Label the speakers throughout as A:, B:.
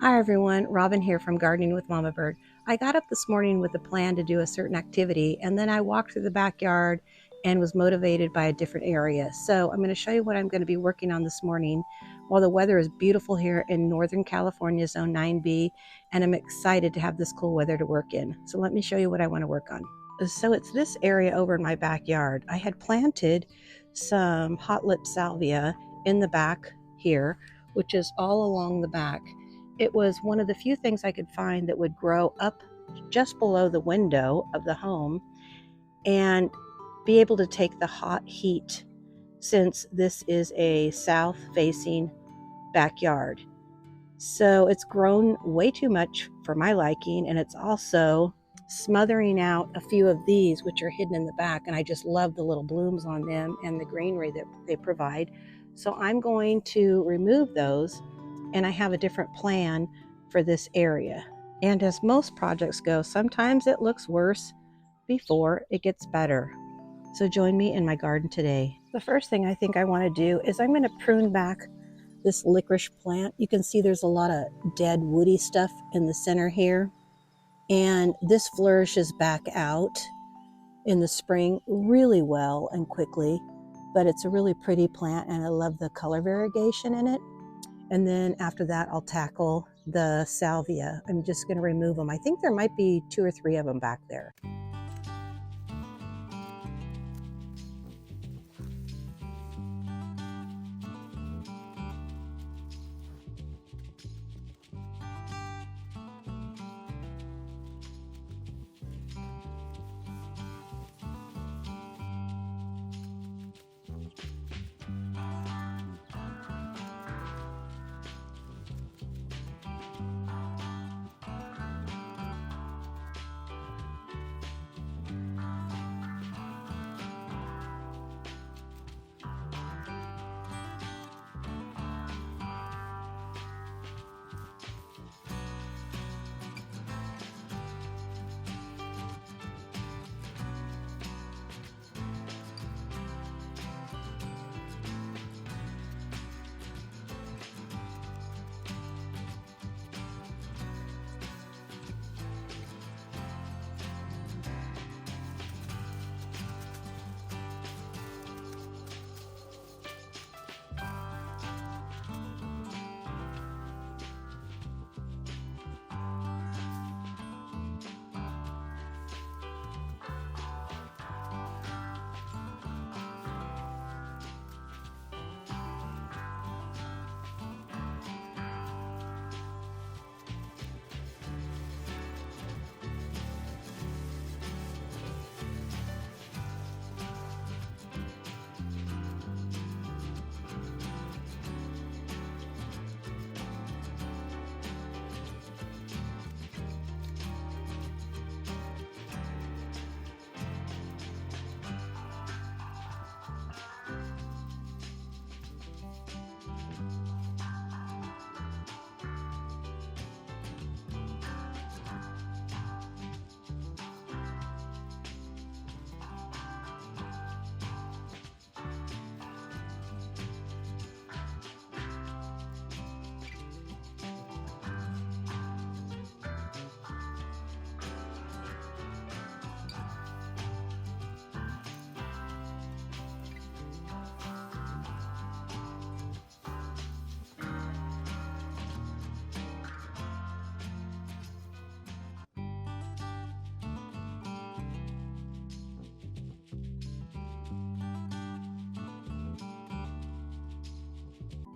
A: Hi everyone, Robin here from Gardening with Mama Bird. I got up this morning with a plan to do a certain activity, and then I walked through the backyard and was motivated by a different area. So I'm going to show you what I'm going to be working on this morning while the weather is beautiful here in Northern California, Zone 9B, and I'm excited to have this cool weather to work in. So let me show you what I want to work on. So it's this area over in my backyard. I had planted some hot lip salvia in the back here, which is all along the back. It was one of the few things I could find that would grow up just below the window of the home and be able to take the hot heat, since this is a south-facing backyard. So it's grown way too much for my liking, and it's also smothering out a few of these, which are hidden in the back, and I just love the little blooms on them and the greenery that they provide. So I'm going to remove those, and I have a different plan for this area. And as most projects go, sometimes it looks worse before it gets better. So join me in my garden today. The first thing I think I want to do is I'm going to prune back this licorice plant. You can see there's a lot of dead woody stuff in the center here. And this flourishes back out in the spring really well and quickly. But it's a really pretty plant, and I love the color variegation in it. And then after that, I'll tackle the salvia. I'm just going to remove them. I think there might be 2 or 3 of them back there.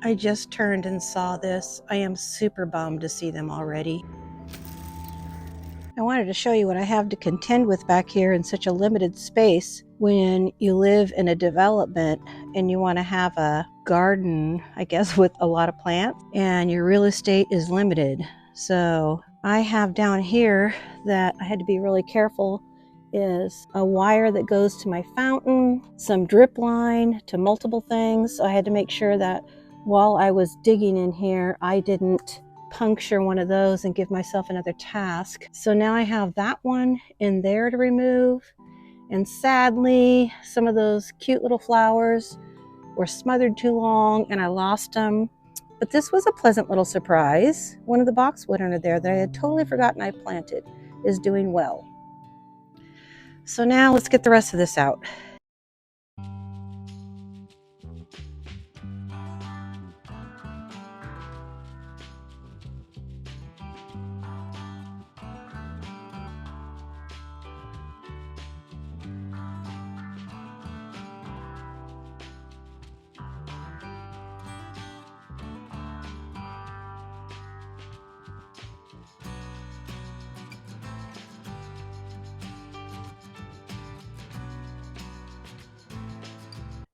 A: I just turned and saw this. I am super bummed to see them already. I wanted to show you what I have to contend with back here in such a limited space when you live in a development and you want to have a garden, I guess, with a lot of plants, and your real estate is limited. So I have down here that I had to be really careful is a wire that goes to my fountain, some drip line to multiple things. So I had to make sure that while I was digging in here, I didn't puncture one of those and give myself another task. So now I have that one in there to remove. And sadly, some of those cute little flowers were smothered too long and I lost them. But this was a pleasant little surprise. One of the boxwood under there that I had totally forgotten I planted is doing well. So now let's get the rest of this out.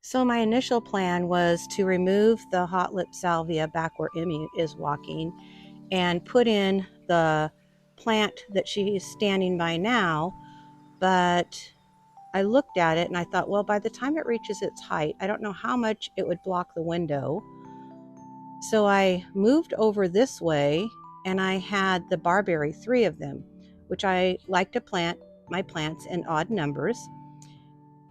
A: So my initial plan was to remove the hot lip salvia back where Emmy is walking and put in the plant that she is standing by now. But I looked at it and I thought, well, by the time it reaches its height, I don't know how much it would block the window. So I moved over this way and I had the barberry, 3 of them, which I like to plant my plants in odd numbers.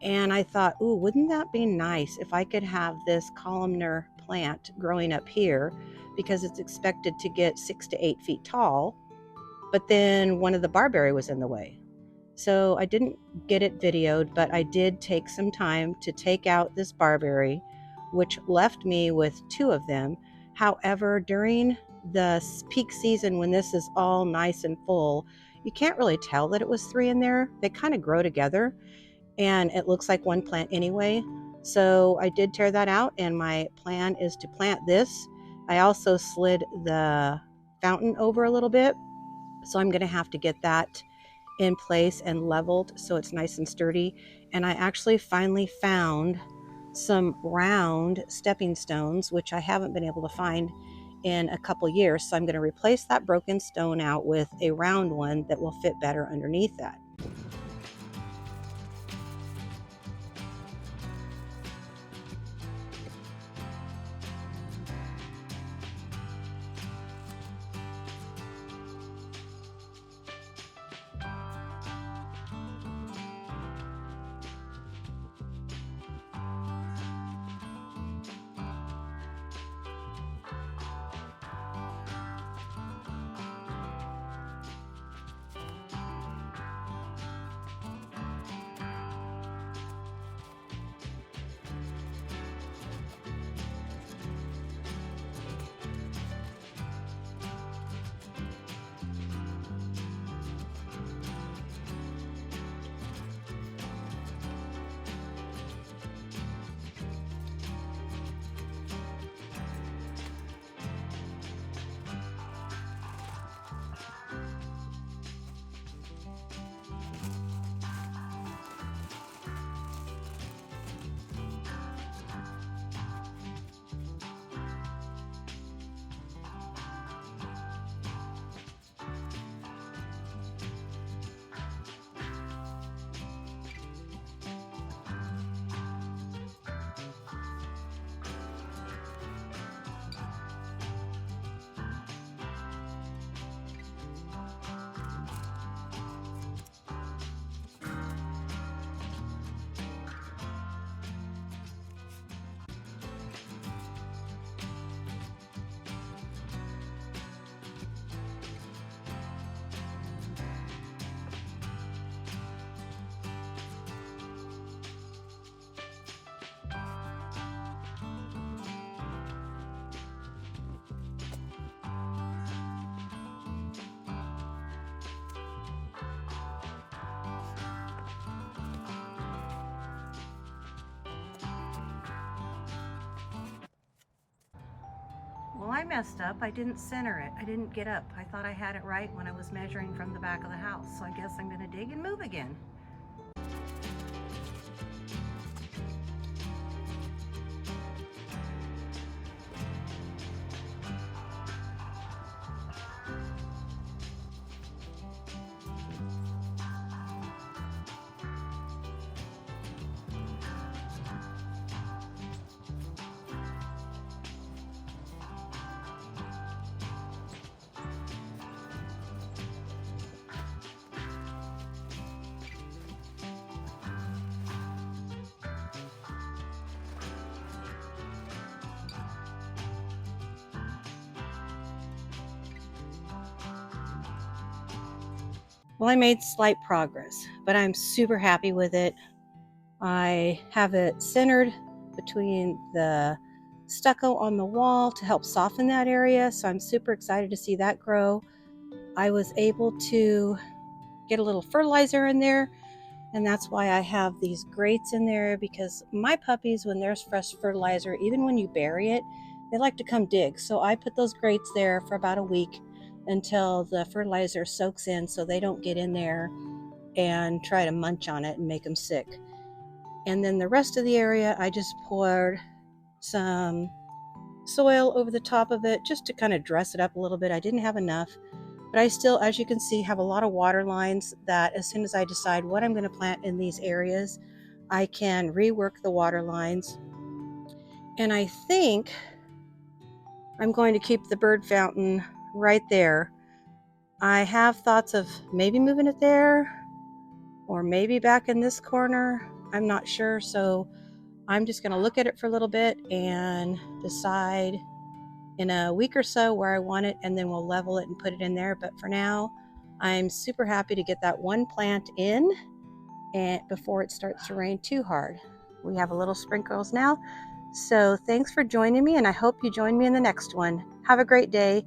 A: And I thought, ooh, wouldn't that be nice if I could have this columnar plant growing up here, because it's expected to get 6 to 8 feet tall. But then one of the barberry was in the way. So I didn't get it videoed, but I did take some time to take out this barberry, which left me with 2 of them. However, during the peak season when this is all nice and full, you can't really tell that it was 3 in there. They kind of grow together and it looks like one plant anyway. So I did tear that out, and my plan is to plant this. I also slid the fountain over a little bit, so I'm going to have to get that in place and leveled so it's nice and sturdy. And I actually finally found some round stepping stones, which I haven't been able to find in a couple years. So I'm going to replace that broken stone out with a round one that will fit better underneath that. Well, I messed up. I didn't center it. I didn't get up. I thought I had it right when I was measuring from the back of the house. So I guess I'm going to dig and move again. Well, I made slight progress, but I'm super happy with it. I have it centered between the stucco on the wall to help soften that area, so I'm super excited to see that grow. I was able to get a little fertilizer in there, and that's why I have these grates in there, because my puppies, when there's fresh fertilizer, even when you bury it, they like to come dig. So I put those grates there for about a week until the fertilizer soaks in, so they don't get in there and try to munch on it and make them sick. And then the rest of the area, I just poured some soil over the top of it just to kind of dress it up a little bit. I didn't have enough, but I still, as you can see, have a lot of water lines that as soon as I decide what I'm going to plant in these areas, I can rework the water lines. And I think I'm going to keep the bird fountain right there. I have thoughts of maybe moving it there or maybe back in this corner. I'm not sure. So I'm just going to look at it for a little bit and decide in a week or so where I want it, and then we'll level it and put it in there. But for now, I'm super happy to get that one plant in and before it starts to rain too hard. We have a little sprinkles now. So thanks for joining me, and I hope you join me in the next one. Have a great day.